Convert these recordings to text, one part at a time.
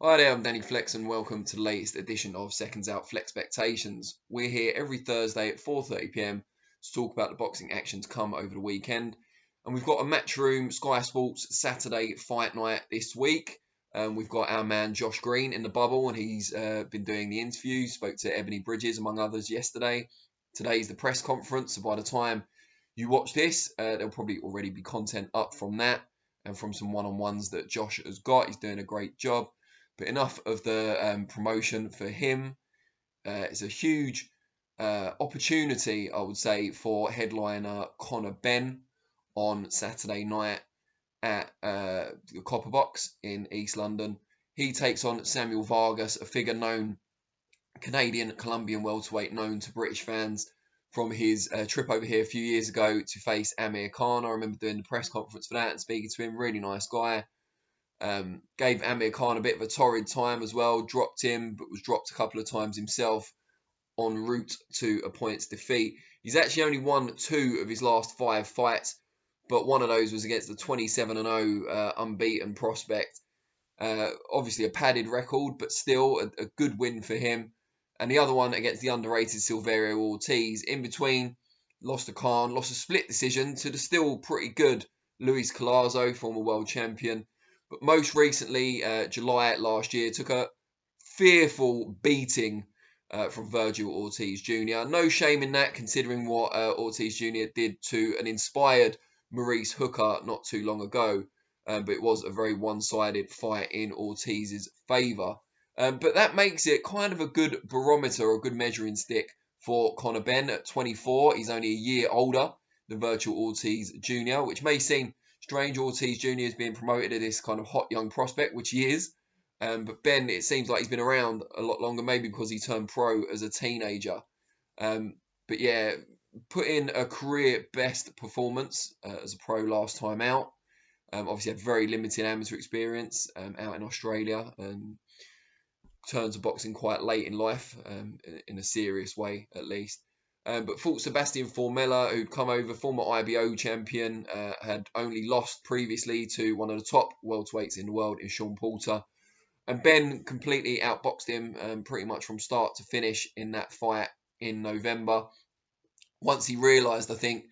Hi there, I'm Danny Flex and welcome to the latest edition of SecondsOut FLEXpectations. We're here every Thursday at 4:30 p.m. to talk about the boxing action to come over the weekend. And we've got a Matchroom Sky Sports Saturday fight night this week. We've got our man Josh Green in the bubble and he's been doing the interviews, spoke to Ebony Bridges among others yesterday. Today's the press conference, so by the time you watch this, there'll probably already be content up from that and from some one-on-ones that Josh has got. He's doing a great job. But enough of the promotion for him. It's a huge opportunity, I would say, for headliner Conor Benn on Saturday night at the Copper Box in East London. He takes on Samuel Vargas, a figure known, Canadian, Colombian welterweight, known to British fans from his trip over here a few years ago to face Amir Khan. I remember doing the press conference for that and speaking to him. Really nice guy. Gave Amir Khan a bit of a torrid time as well, dropped him, but was dropped a couple of times himself en route to a points defeat. He's actually only won 2 of his last 5 fights, but one of those was against the 27-0 unbeaten prospect. Obviously a padded record, but still a good win for him. And the other one against the underrated Silverio Ortiz. In between, lost to Khan, lost a split decision to the still pretty good Luis Collazo, former world champion. But most recently, July last year, took a fearful beating from Virgil Ortiz Jr. No shame in that, considering what Ortiz Jr. did to an inspired Maurice Hooker not too long ago. But it was a very one-sided fight in Ortiz's favour. But that makes it kind of a good barometer or a good measuring stick for Conor Benn at 24. He's only a year older than Virgil Ortiz Jr., which may seem strange. Ortiz Jr. is being promoted as this kind of hot young prospect, which he is. But Benn, it seems like he's been around a lot longer, maybe because he turned pro as a teenager. But yeah, put in a career best performance as a pro last time out. Obviously had very limited amateur experience out in Australia and turned to boxing quite late in life, in a serious way at least. But fought Sebastian Formella, who'd come over, former IBO champion, had only lost previously to one of the top welterweights in the world in Sean Porter. And Benn completely outboxed him pretty much from start to finish in that fight in November. Once he realised, I think,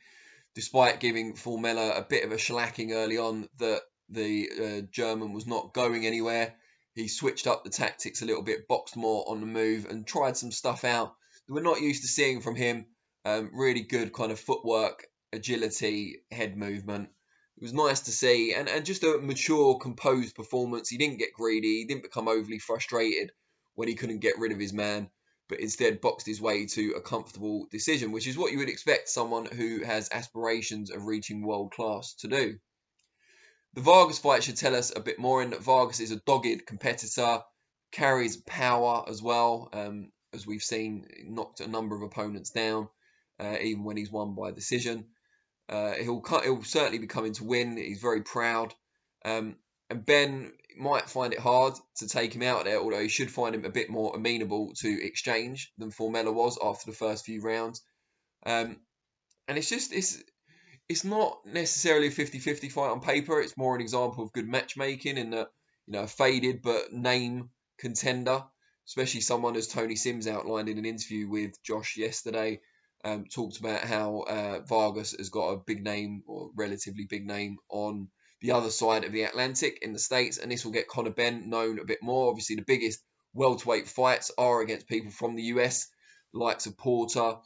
despite giving Formella a bit of a shellacking early on, that the German was not going anywhere, he switched up the tactics a little bit, boxed more on the move and tried some stuff out that we're not used to seeing from him. Really good kind of footwork, agility, head movement. It was nice to see, and just a mature, composed performance. He didn't get greedy, he didn't become overly frustrated when he couldn't get rid of his man, but instead boxed his way to a comfortable decision, which is what you would expect someone who has aspirations of reaching world class to do. The Vargas fight should tell us a bit more in that Vargas is a dogged competitor, carries power as well, as we've seen, knocked a number of opponents down, even when he's won by decision. He'll certainly be coming to win. He's very proud. And Benn might find it hard to take him out there, although he should find him a bit more amenable to exchange than Formella was after the first few rounds. And it's not necessarily a 50-50 fight on paper. It's more an example of good matchmaking in that, a faded but name contender, especially someone as Tony Sims outlined in an interview with Josh yesterday, talked about how Vargas has got a big name, or relatively big name, on the other side of the Atlantic in the States, and this will get Conor Benn known a bit more. Obviously, the biggest welterweight fights are against people from the US, the likes of Porter,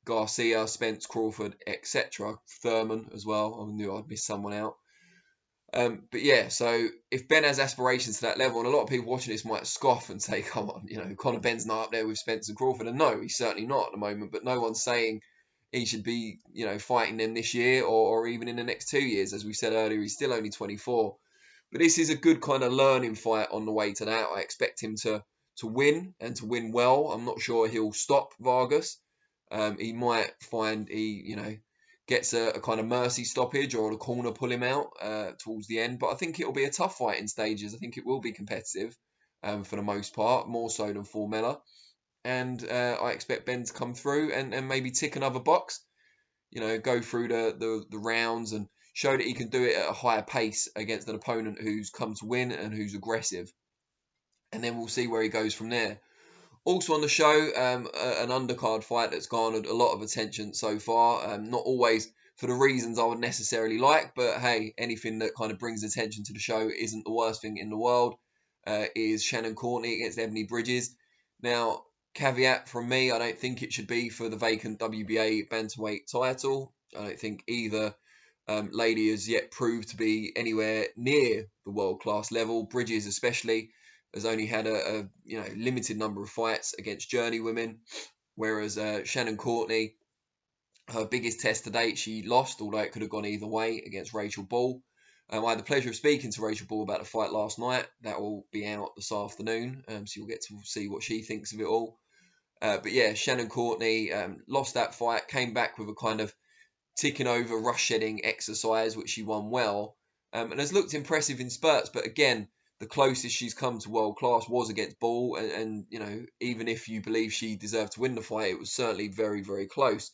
Garcia, Spence, Crawford, etc. Thurman as well. I knew I'd miss someone out. But yeah, so if Benn has aspirations to that level, and a lot of people watching this might scoff and say, come on, Conor Benn's not up there with Spence and Crawford. And no, he's certainly not at the moment, but no one's saying he should be, fighting them this year or even in the next 2 years. As we said earlier, he's still only 24. But this is a good kind of learning fight on the way to that. I expect him to win and to win well. I'm not sure he'll stop Vargas. He might find he, gets a kind of mercy stoppage or the corner pull him out towards the end. But I think it'll be a tough fight in stages. I think it will be competitive for the most part, more so than Formella. And I expect Benn to come through and maybe tick another box, go through the rounds and show that he can do it at a higher pace against an opponent who's come to win and who's aggressive. and then we'll see where he goes from there. Also on the show, an undercard fight that's garnered a lot of attention so far. Not always for the reasons I would necessarily like, but hey, anything that kind of brings attention to the show isn't the worst thing in the world. Is Shannon Courtney against Ebony Bridges. Now, caveat from me, I don't think it should be for the vacant WBA bantamweight title. I don't think either lady has yet proved to be anywhere near the world-class level. Bridges especially has only had a limited number of fights against journeywomen, whereas Shannon Courtney, her biggest test to date, she lost, although it could have gone either way, against Rachel Ball. I had the pleasure of speaking to Rachel Ball about the fight last night. That will be out this afternoon, so you'll get to see what she thinks of it all. But yeah, Shannon Courtney lost that fight, came back with a kind of ticking over rush shedding exercise, which she won well, and has looked impressive in spurts. But again, the closest she's come to world class was against Ball, and even if you believe she deserved to win the fight, it was certainly very, very close.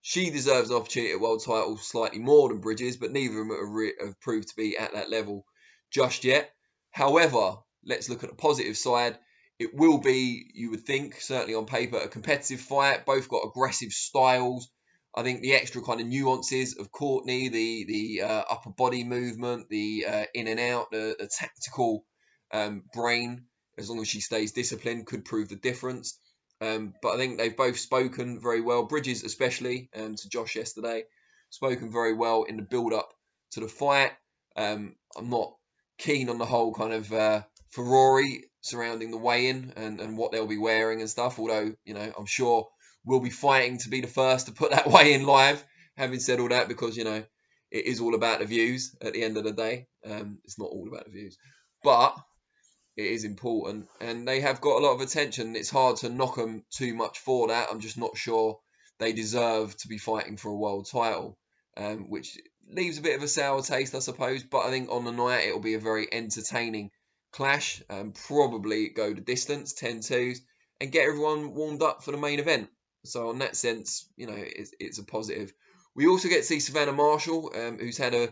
She deserves an opportunity at world title slightly more than Bridges, but neither of them have proved to be at that level just yet. However, let's look at the positive side. It will be, you would think, certainly on paper, a competitive fight. Both got aggressive styles. I think the extra kind of nuances of Courtney, the upper body movement, the in and out, the tactical brain, as long as she stays disciplined, could prove the difference. But I think they've both spoken very well. Bridges especially, to Josh yesterday, spoken very well in the build-up to the fight. I'm not keen on the whole kind of Ferrari surrounding the weigh-in and what they'll be wearing and stuff, although, I'm sure we'll be fighting to be the first to put that weigh-in live. Having said all that, because, it is all about the views at the end of the day. It's not all about the views, but it is important, and they have got a lot of attention. It's hard to knock them too much for that. I'm just not sure they deserve to be fighting for a world title, which leaves a bit of a sour taste, I suppose. But I think on the night it'll be a very entertaining clash, probably go the distance, 10-2s, and get everyone warmed up for the main event. So in that sense, it's a positive. We also get to see Savannah Marshall, who's had a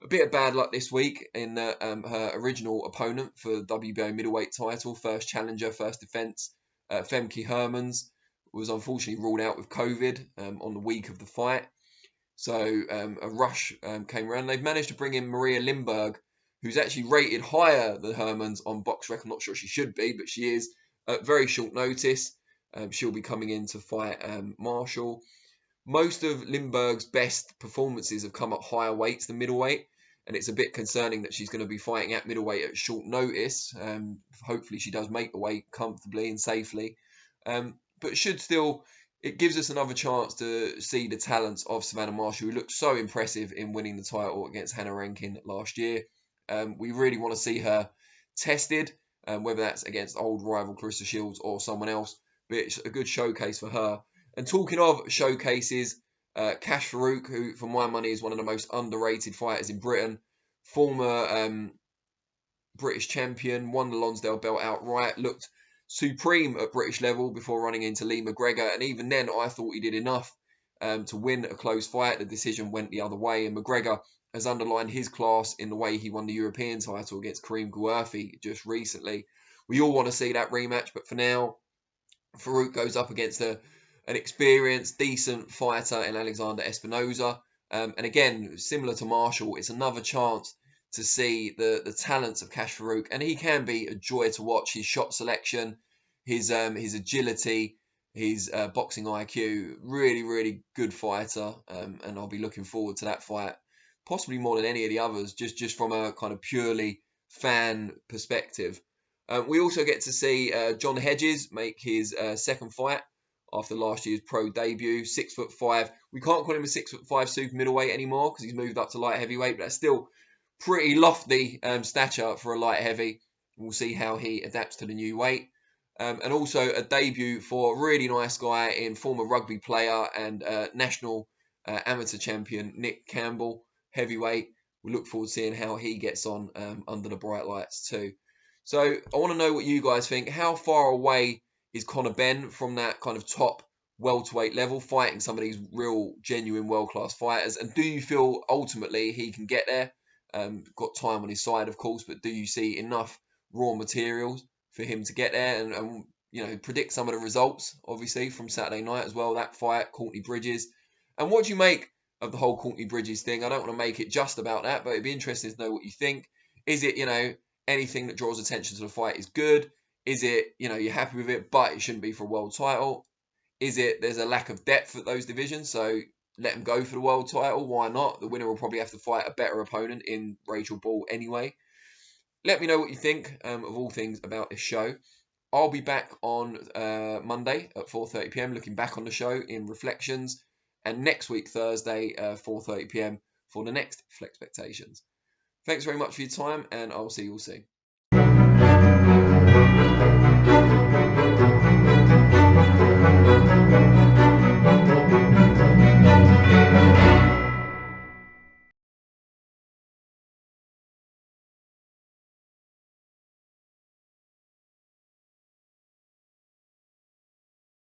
bit of bad luck this week in her original opponent for the WBO middleweight title, first challenger, first defence. Femke Hermans was unfortunately ruled out with COVID on the week of the fight. So a rush came around. They've managed to bring in Maria Lindberg, who's actually rated higher than Hermans on BoxRec. I'm not sure she should be, but she is at very short notice. She'll be coming in to fight Marshall. Most of Lindberg's best performances have come at higher weights than middleweight, and it's a bit concerning that she's going to be fighting at middleweight at short notice. Hopefully she does make the weight comfortably and safely, but it gives us another chance to see the talents of Savannah Marshall, who looked so impressive in winning the title against Hannah Rankin last year. We really want to see her tested, whether that's against old rival Clarissa Shields or someone else, but it's a good showcase for her. And talking of showcases, Cash Farouk, who for my money is one of the most underrated fighters in Britain, former British champion, won the Lonsdale belt outright, looked supreme at British level before running into Lee McGregor, and even then I thought he did enough to win a close fight. The decision went the other way, and McGregor has underlined his class in the way he won the European title against Kareem Guerfi just recently. We all want to see that rematch, but for now, Farouk goes up against an experienced, decent fighter in Alexander Espinoza. And again, similar to Marshall, it's another chance to see the talents of Cash Farouk. And he can be a joy to watch. His shot selection, his agility, his boxing IQ. Really, really good fighter. And I'll be looking forward to that fight, possibly more than any of the others, just from a kind of purely fan perspective. We also get to see John Hedges make his second fight after last year's pro debut. 6'5". We can't call him a 6'5" super middleweight anymore because he's moved up to light heavyweight, but that's still pretty lofty stature for a light heavy. We'll see how he adapts to the new weight. And also a debut for a really nice guy in former rugby player and national amateur champion Nick Campbell, heavyweight. We look forward to seeing how he gets on under the bright lights too. So I want to know what you guys think. How far away is Conor Benn from that kind of top welterweight level, fighting some of these real, genuine, world-class fighters? And do you feel ultimately he can get there? Got time on his side, of course, but do you see enough raw materials for him to get there and you know, predict some of the results, obviously, from Saturday night as well. That fight, Courtney Bridges. And what do you make of the whole Courtney Bridges thing? I don't want to make it just about that, but it'd be interesting to know what you think. Is it, you know, anything that draws attention to the fight is good? Is it, you know, you're happy with it, but it shouldn't be for a world title? Is it there's a lack of depth at those divisions, so let them go for the world title? Why not? The winner will probably have to fight a better opponent in Rachel Ball anyway. Let me know what you think of all things about this show. I'll be back on Monday at 4:30 p.m. looking back on the show in Reflections, and next week Thursday 4:30 p.m. for the next FLEXpectations. Thanks very much for your time, and I'll see you all soon.